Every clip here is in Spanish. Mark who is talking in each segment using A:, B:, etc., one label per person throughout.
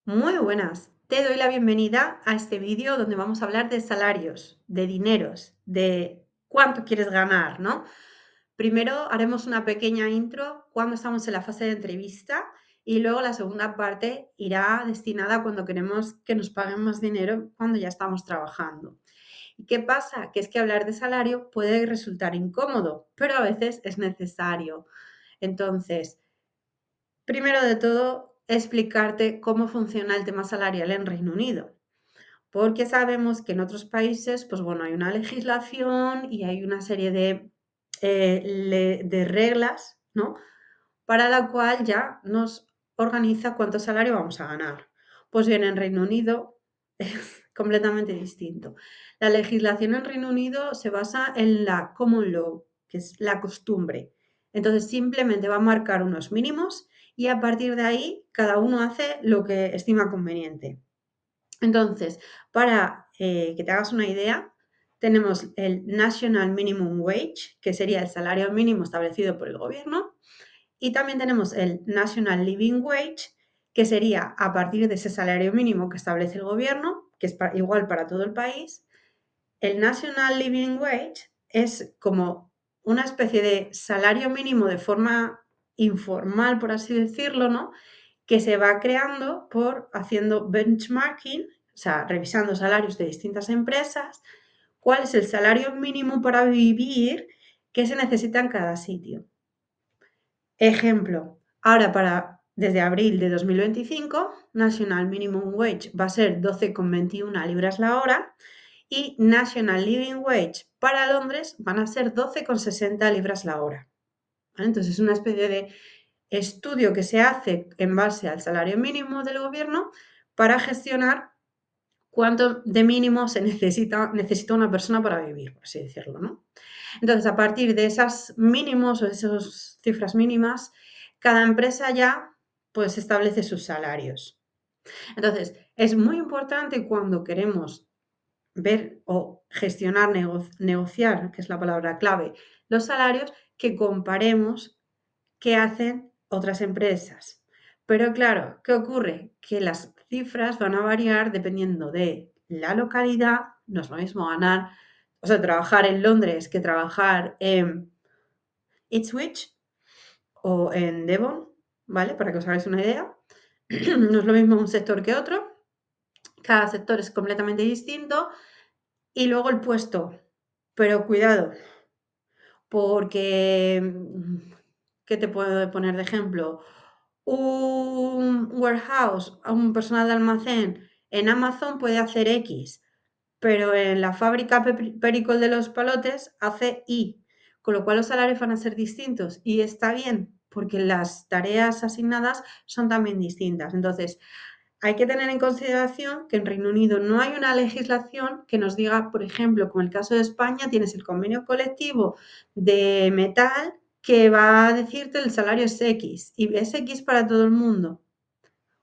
A: Muy buenas, te doy la bienvenida a este vídeo donde vamos a hablar de salarios, de dineros, de cuánto quieres ganar, ¿no? Primero haremos una pequeña intro cuando estamos en la fase de entrevista y luego la segunda parte irá destinada a cuando queremos que nos paguen más dinero cuando ya estamos trabajando. ¿Y qué pasa? Que es que hablar de salario puede resultar incómodo, pero a veces es necesario. Entonces, primero de todo, explicarte cómo funciona el tema salarial en Reino Unido, porque sabemos que en otros países, pues bueno, hay una legislación y hay una serie de reglas, ¿no? Para la cual ya nos organiza cuánto salario vamos a ganar. Pues bien, en Reino Unido es completamente distinto. La legislación en Reino Unido se basa en la common law, que es la costumbre. Entonces simplemente va a marcar unos mínimos y a partir de ahí cada uno hace lo que estima conveniente. Entonces, para que te hagas una idea, tenemos el National Minimum Wage, que sería el salario mínimo establecido por el gobierno, y también tenemos el National Living Wage, que sería a partir de ese salario mínimo que establece el gobierno, que es igual para todo el país. El National Living Wage es como una especie de salario mínimo de forma informal, por así decirlo, ¿no? Que se va creando por haciendo benchmarking, o sea, revisando salarios de distintas empresas, cuál es el salario mínimo para vivir que se necesita en cada sitio. Ejemplo, ahora desde abril de 2025, National Minimum Wage va a ser 12,21 libras la hora y National Living Wage para Londres van a ser 12,60 libras la hora. ¿Vale? Entonces es una especie de estudio que se hace en base al salario mínimo del gobierno para gestionar cuánto de mínimo necesita una persona para vivir, por así decirlo, ¿no? Entonces, a partir de esos mínimos o esas cifras mínimas, cada empresa ya pues establece sus salarios. Entonces, es muy importante cuando queremos ver o gestionar, negociar, que es la palabra clave, los salarios, que comparemos qué hacen otras empresas. Pero claro, ¿qué ocurre? Que las cifras van a variar dependiendo de la localidad. No es lo mismo ganar, o sea, trabajar en Londres que trabajar en Ipswich o en Devon, ¿vale? Para que os hagáis una idea. No es lo mismo un sector que otro. Cada sector es completamente distinto. Y luego el puesto. Pero cuidado, porque, ¿qué te puedo poner de ejemplo? Un warehouse, un personal de almacén en Amazon puede hacer X, pero en la fábrica Pericol de los Palotes hace Y, con lo cual los salarios van a ser distintos y está bien, porque las tareas asignadas son también distintas. Entonces, hay que tener en consideración que en Reino Unido no hay una legislación que nos diga, por ejemplo, como el caso de España, tienes el convenio colectivo de metal que va a decirte el salario es X y es X para todo el mundo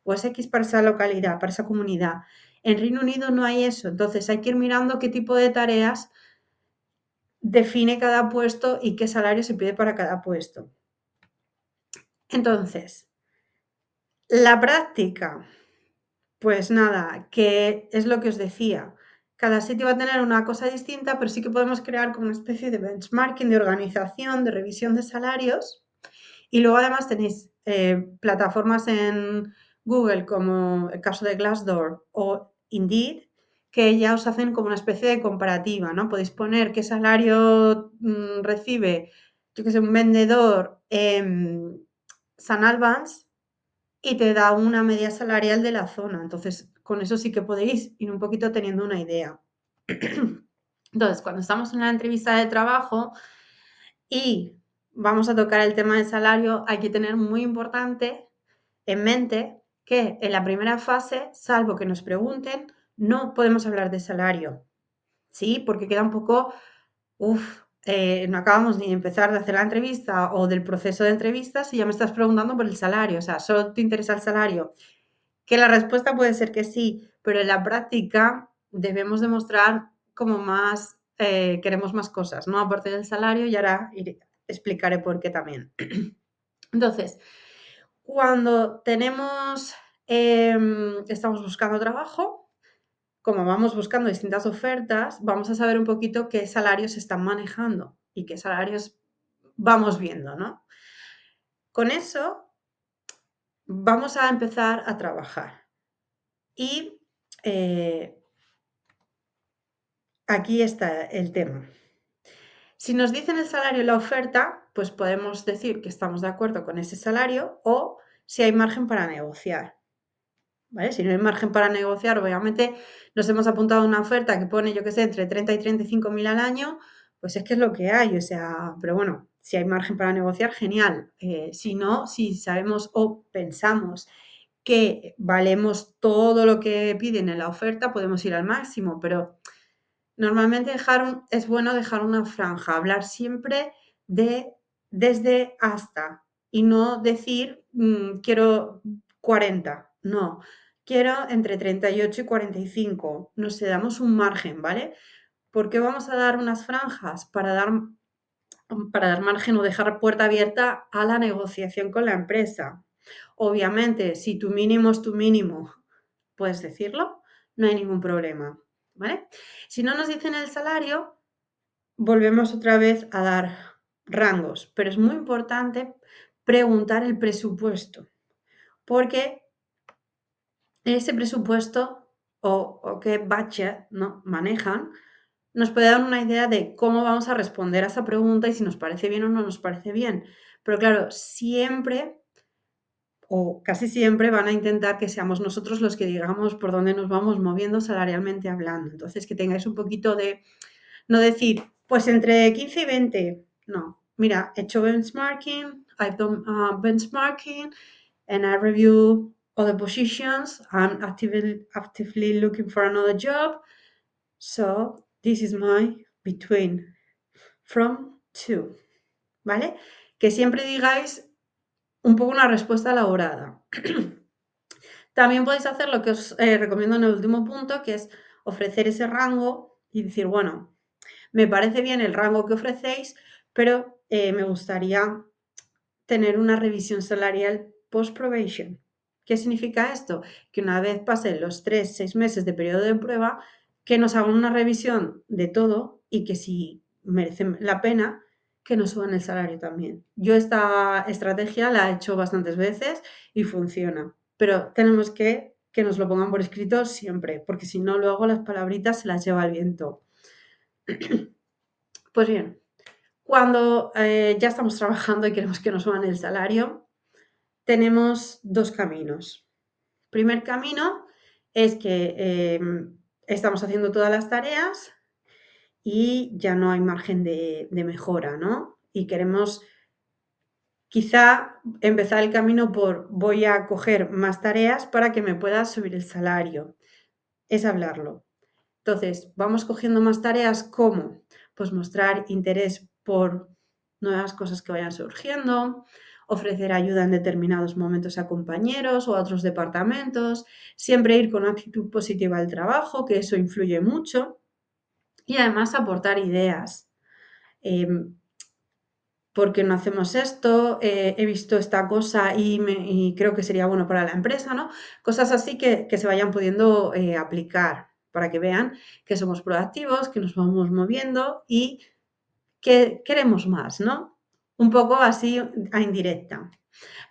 A: o es X para esa localidad, para esa comunidad. En Reino Unido no hay eso, entonces hay que ir mirando qué tipo de tareas define cada puesto y qué salario se pide para cada puesto. Entonces, la práctica. Pues nada, que es lo que os decía. Cada sitio va a tener una cosa distinta, pero sí que podemos crear como una especie de benchmarking, de organización, de revisión de salarios. Y luego además tenéis plataformas en Google como el caso de Glassdoor o Indeed, que ya os hacen como una especie de comparativa, ¿no? Podéis poner qué salario recibe, yo que sé, un vendedor en San Albans y te da una media salarial de la zona. Entonces, con eso sí que podéis ir un poquito teniendo una idea. Entonces, cuando estamos en la entrevista de trabajo y vamos a tocar el tema del salario, hay que tener muy importante en mente que en la primera fase, salvo que nos pregunten, no podemos hablar de salario, ¿sí? Porque queda un poco, no acabamos ni de empezar de hacer la entrevista o del proceso de entrevistas y ya me estás preguntando por el salario, o sea, solo te interesa el salario. Que la respuesta puede ser que sí, pero en la práctica debemos demostrar como más, queremos más cosas, ¿no? Aparte del salario y ahora explicaré por qué también. Entonces, cuando tenemos estamos buscando trabajo, como vamos buscando distintas ofertas, vamos a saber un poquito qué salarios se están manejando y qué salarios vamos viendo, ¿no? Con eso vamos a empezar a trabajar. Y aquí está el tema. Si nos dicen el salario y la oferta, pues podemos decir que estamos de acuerdo con ese salario o si hay margen para negociar. ¿Vale? Si no hay margen para negociar, obviamente nos hemos apuntado a una oferta que pone, yo qué sé, entre 30 y 35.000 al año, pues es que es lo que hay, o sea, pero bueno, si hay margen para negociar, genial. Si no, si sabemos o pensamos que valemos todo lo que piden en la oferta, podemos ir al máximo, pero normalmente es bueno dejar una franja, hablar siempre de desde hasta y no decir quiero 40, no, quiero entre 38 y 45, nos damos un margen, ¿vale? ¿Por qué vamos a dar unas franjas? Para dar margen o dejar puerta abierta a la negociación con la empresa. Obviamente, si tu mínimo es tu mínimo, puedes decirlo, no hay ningún problema, ¿vale? Si no nos dicen el salario, volvemos otra vez a dar rangos, pero es muy importante preguntar el presupuesto, porque ese presupuesto o qué budget, ¿no? manejan nos puede dar una idea de cómo vamos a responder a esa pregunta y si nos parece bien o no nos parece bien. Pero claro, siempre o casi siempre van a intentar que seamos nosotros los que digamos por dónde nos vamos moviendo salarialmente hablando. Entonces, que tengáis un poquito de, no decir, pues entre 15 y 20. No, mira, he hecho benchmarking, I've done benchmarking and I review other positions. I'm actively looking for another job. So, this is my between from to. ¿Vale? Que siempre digáis un poco una respuesta elaborada. También podéis hacer lo que os recomiendo en el último punto, que es ofrecer ese rango y decir, bueno, me parece bien el rango que ofrecéis, pero me gustaría tener una revisión salarial post-probation. ¿Qué significa esto? Que una vez pasen los 3-6 meses de periodo de prueba, que nos hagan una revisión de todo y que si merece la pena, que nos suban el salario también. Yo esta estrategia la he hecho bastantes veces y funciona, pero tenemos que nos lo pongan por escrito siempre, porque si no, luego las palabritas se las lleva el viento. Pues bien, cuando ya estamos trabajando y queremos que nos suban el salario, tenemos dos caminos. Primer camino es que estamos haciendo todas las tareas y ya no hay margen de mejora, ¿no? Y queremos quizá empezar el camino por voy a coger más tareas para que me pueda subir el salario. Es hablarlo. Entonces, vamos cogiendo más tareas como, pues mostrar interés por nuevas cosas que vayan surgiendo, ofrecer ayuda en determinados momentos a compañeros o a otros departamentos, siempre ir con actitud positiva al trabajo, que eso influye mucho, y además aportar ideas. ¿Por qué no hacemos esto? He visto esta cosa y creo que sería bueno para la empresa, ¿no? Cosas así que se vayan pudiendo aplicar para que vean que somos proactivos, que nos vamos moviendo y que queremos más, ¿no? Un poco así a indirecta.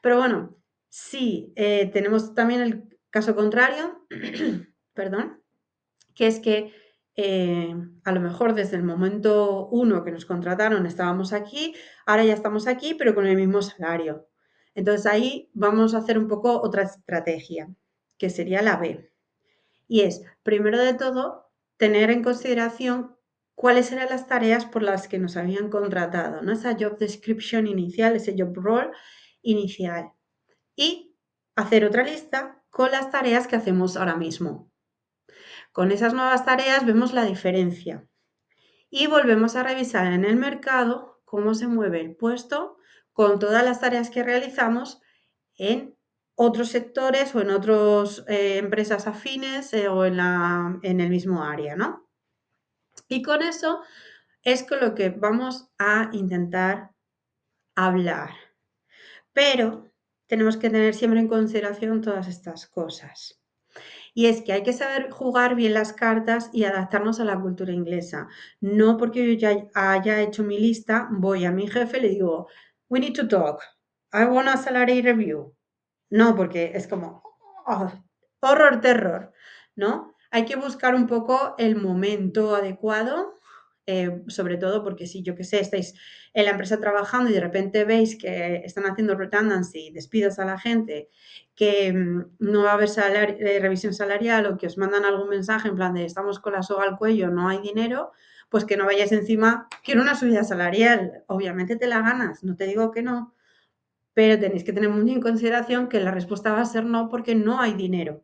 A: Pero bueno, sí, tenemos también el caso contrario, perdón, que es que a lo mejor desde el momento uno que nos contrataron estábamos aquí, ahora ya estamos aquí, pero con el mismo salario. Entonces ahí vamos a hacer un poco otra estrategia, que sería la B. Y es, primero de todo, tener en consideración cuáles eran las tareas por las que nos habían contratado, ¿no? Esa job description inicial, ese job role inicial. Y hacer otra lista con las tareas que hacemos ahora mismo. Con esas nuevas tareas vemos la diferencia y volvemos a revisar en el mercado cómo se mueve el puesto con todas las tareas que realizamos en otros sectores o en otras empresas afines o en el mismo área, ¿no? Y con eso es con lo que vamos a intentar hablar. Pero tenemos que tener siempre en consideración todas estas cosas. Y es que hay que saber jugar bien las cartas y adaptarnos a la cultura inglesa. No porque yo ya haya hecho mi lista, voy a mi jefe y le digo, we need to talk, I want a salary review. No, porque es como oh, horror, terror, ¿no? Hay que buscar un poco el momento adecuado, sobre todo porque si yo que sé, estáis en la empresa trabajando y de repente veis que están haciendo redundancy, despidos a la gente, que no va a haber revisión salarial o que os mandan algún mensaje en plan de estamos con la soga al cuello, no hay dinero, pues que no vayáis encima, quiero una subida salarial. Obviamente te la ganas, no te digo que no, pero tenéis que tener muy en consideración que la respuesta va a ser no porque no hay dinero,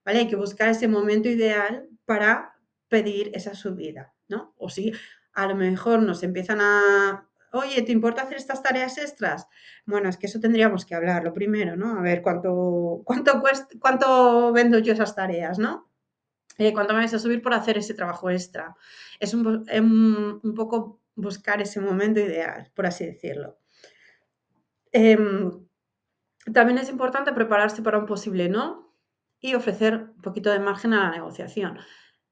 A: ¿vale? Hay que buscar ese momento ideal para pedir esa subida, ¿no? O si a lo mejor nos empiezan a, oye, ¿te importa hacer estas tareas extras? Bueno, es que eso tendríamos que hablarlo primero, ¿no? A ver cuánto cuesta, cuánto vendo yo esas tareas, ¿no? ¿Cuánto me vais a subir por hacer ese trabajo extra? Es un poco buscar ese momento ideal, por así decirlo. También es importante prepararse para un posible no y ofrecer un poquito de margen a la negociación.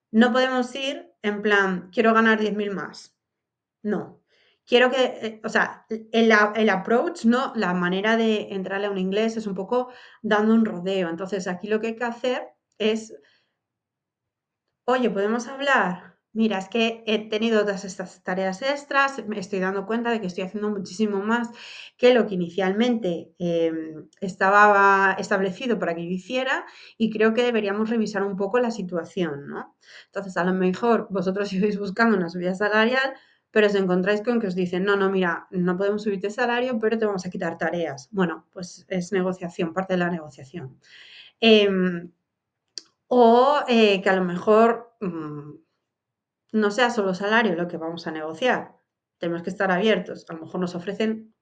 A: No podemos ir en plan, quiero ganar 10.000 más. No. Quiero que, o sea, el approach, ¿no? La manera de entrarle a un inglés es un poco dando un rodeo. Entonces, aquí lo que hay que hacer es oye, ¿podemos hablar? Mira, es que he tenido todas estas tareas extras, me estoy dando cuenta de que estoy haciendo muchísimo más que lo que inicialmente estaba establecido para que yo hiciera y creo que deberíamos revisar un poco la situación, ¿no? Entonces, a lo mejor vosotros ibais buscando una subida salarial, pero os encontráis con que os dicen, no, no, mira, no podemos subirte el salario, pero te vamos a quitar tareas. Bueno, pues es negociación, parte de la negociación. Em, que a lo mejor no sea solo salario lo que vamos a negociar. Tenemos que estar abiertos. A lo mejor nos ofrecen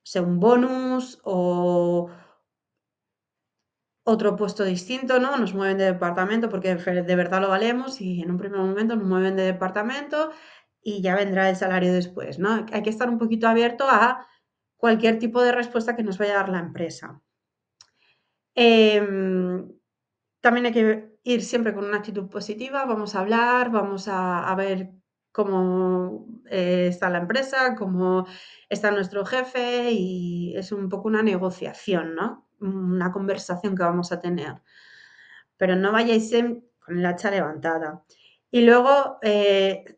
A: sea un bonus o otro puesto distinto, ¿no? Nos mueven de departamento porque de verdad lo valemos y en un primer momento nos mueven de departamento y ya vendrá el salario después, ¿no? Hay que estar un poquito abierto a cualquier tipo de respuesta que nos vaya a dar la empresa. Em, También hay que ir siempre con una actitud positiva, vamos a hablar, vamos a ver cómo está la empresa, cómo está nuestro jefe y es un poco una negociación, ¿no? Una conversación que vamos a tener. Pero no vayáis con el hacha levantada. Y luego,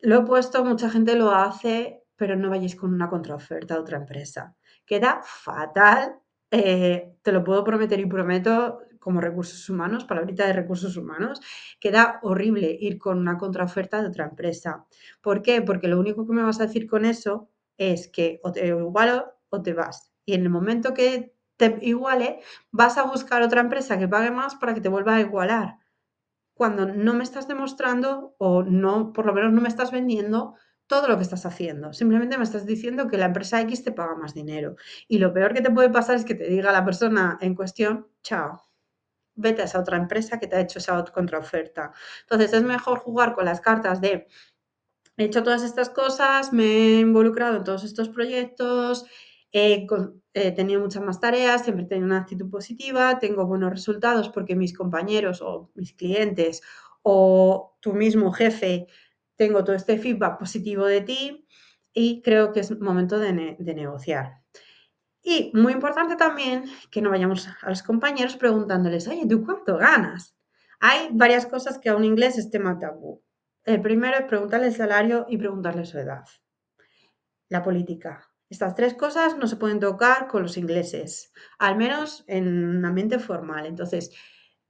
A: lo he puesto, mucha gente lo hace, pero no vayáis con una contraoferta a otra empresa. Queda fatal, te lo puedo prometer y prometo como recursos humanos, palabrita de recursos humanos, queda horrible ir con una contraoferta de otra empresa. ¿Por qué? Porque lo único que me vas a decir con eso es que o te igualo o te vas. Y en el momento que te iguale, vas a buscar otra empresa que pague más para que te vuelva a igualar, cuando no me estás demostrando o no, por lo menos no me estás vendiendo todo lo que estás haciendo. Simplemente me estás diciendo que la empresa X te paga más dinero. Y lo peor que te puede pasar es que te diga la persona en cuestión, chao, vete a esa otra empresa que te ha hecho esa contraoferta. Entonces es mejor jugar con las cartas de he hecho todas estas cosas, me he involucrado en todos estos proyectos, he tenido muchas más tareas, siempre he tenido una actitud positiva, tengo buenos resultados porque mis compañeros o mis clientes o tu mismo jefe, tengo todo este feedback positivo de ti y creo que es momento de negociar. Y muy importante también que no vayamos a los compañeros preguntándoles, oye, ¿tú cuánto ganas? Hay varias cosas que a un inglés es tema tabú. El primero es preguntarle el salario y preguntarle su edad. La política. Estas tres cosas no se pueden tocar con los ingleses, al menos en un ambiente formal. Entonces,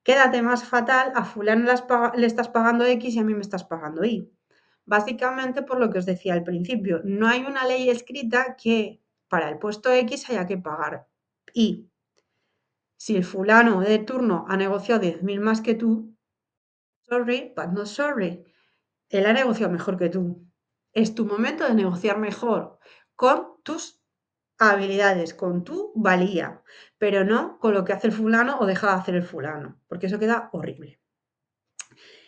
A: quédate más fatal, a fulano le estás pagando X y a mí me estás pagando Y. Básicamente por lo que os decía al principio, no hay una ley escrita que para el puesto X haya que pagar Y. Si el fulano de turno ha negociado 10.000 más que tú, sorry, but not sorry. Él ha negociado mejor que tú. Es tu momento de negociar mejor con tus habilidades, con tu valía, pero no con lo que hace el fulano o deja de hacer el fulano, porque eso queda horrible.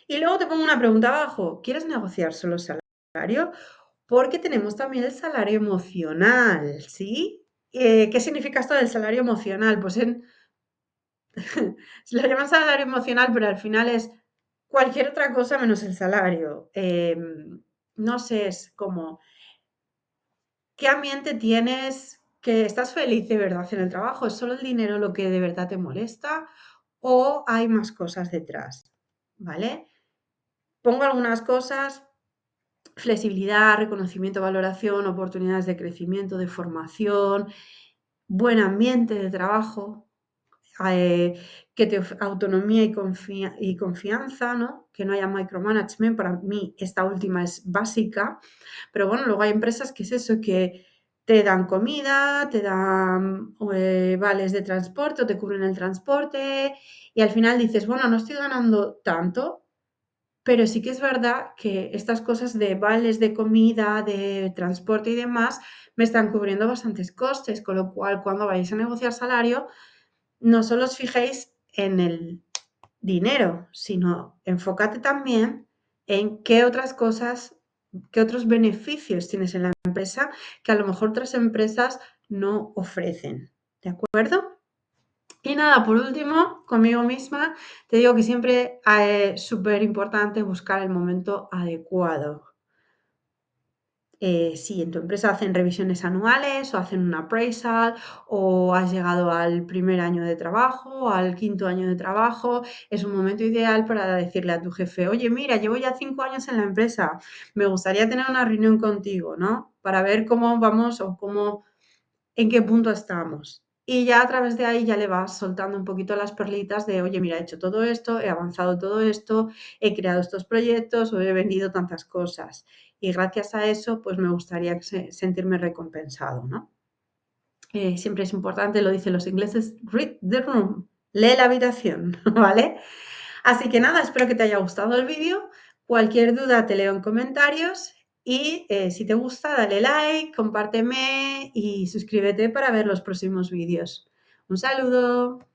A: Y luego te pongo una pregunta abajo. ¿Quieres negociar solo salario? Porque tenemos también el salario emocional, ¿sí? ¿Qué significa esto del salario emocional? Pues se lo llaman salario emocional, pero al final es cualquier otra cosa menos el salario. No sé, es como, ¿qué ambiente tienes? ¿Que estás feliz de verdad en el trabajo? ¿Es solo el dinero lo que de verdad te molesta? ¿O hay más cosas detrás? ¿Vale? Pongo algunas cosas: flexibilidad, reconocimiento, valoración, oportunidades de crecimiento, de formación, buen ambiente de trabajo, eh, que te autonomía y confianza, ¿no? Que no haya micromanagement. Para mí esta última es básica, pero bueno, luego hay empresas que es eso, que te dan comida, te dan vales de transporte o te cubren el transporte y al final dices, bueno, no estoy ganando tanto, pero sí que es verdad que estas cosas de vales de comida, de transporte y demás me están cubriendo bastantes costes, con lo cual cuando vayáis a negociar salario, no solo os fijéis en el dinero, sino enfócate también en qué otras cosas, qué otros beneficios tienes en la empresa que a lo mejor otras empresas no ofrecen. ¿De acuerdo? Y nada, por último, conmigo misma, te digo que siempre es súper importante buscar el momento adecuado. Si en tu empresa hacen revisiones anuales o hacen un appraisal o has llegado al primer año de trabajo, al quinto año de trabajo, es un momento ideal para decirle a tu jefe, oye, mira, llevo ya 5 años en la empresa, me gustaría tener una reunión contigo, ¿no? Para ver cómo vamos o cómo, en qué punto estamos. Y ya a través de ahí ya le vas soltando un poquito las perlitas de, oye, mira, he hecho todo esto, he avanzado todo esto, he creado estos proyectos o he vendido tantas cosas. Y gracias a eso, pues me gustaría sentirme recompensado, ¿no? Siempre es importante, lo dicen los ingleses, read the room, lee la habitación, ¿vale? Así que nada, espero que te haya gustado el vídeo. Cualquier duda te leo en comentarios y si te gusta, dale like, compárteme y suscríbete para ver los próximos vídeos. Un saludo.